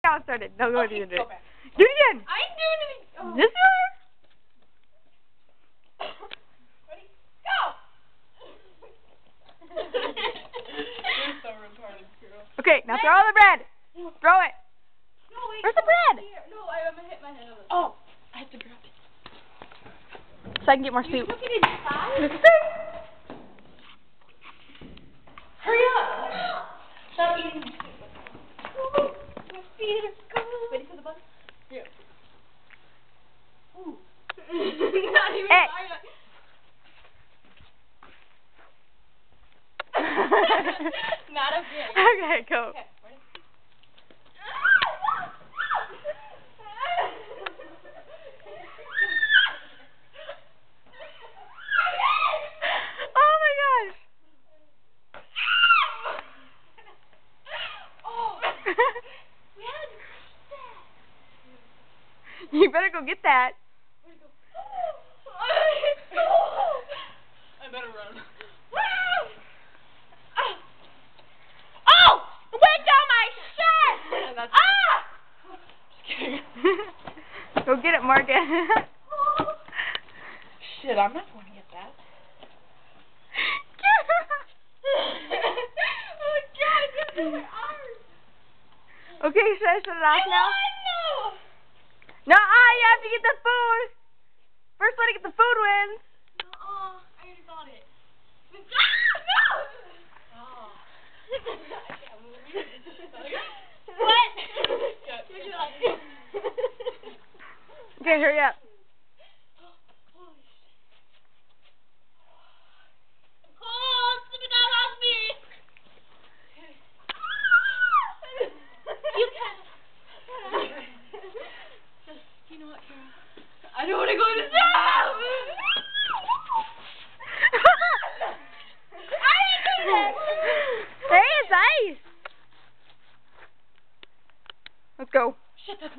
how it started. No, go ahead and do it. Go back. Do it again. I ain't doing anything. Oh. Yes, you are. Ready? Go! You're so retarded, girl. Okay, now throw the bread. Throw it. No, wait. Where's the bread? No, I'm gonna hit my head on it. Oh, I have to grab it. So I can get more You soup. took it inside? Hurry up! Stop eating your soup. My feet are cold. Ready for the bus? Yeah. Ooh. Not even Hey. Not okay. Okay, go. Okay, ready? Oh my gosh. Oh. You better go get that. I better run. Oh! Went down my shirt! That's Ah! Just kidding. Go get it, Morgan. Shit, I'm not going to get that. Oh God, it's in my arms. Okay, should I shut it off now? No. No, you have to get the food. First one to get the food wins. I already got it. No! Oh. I can't move it. What? Okay, hurry up. You know what, Kara? I don't want to go to the job! I didn't do that! Hey, it's ice. Let's go. Shit, that's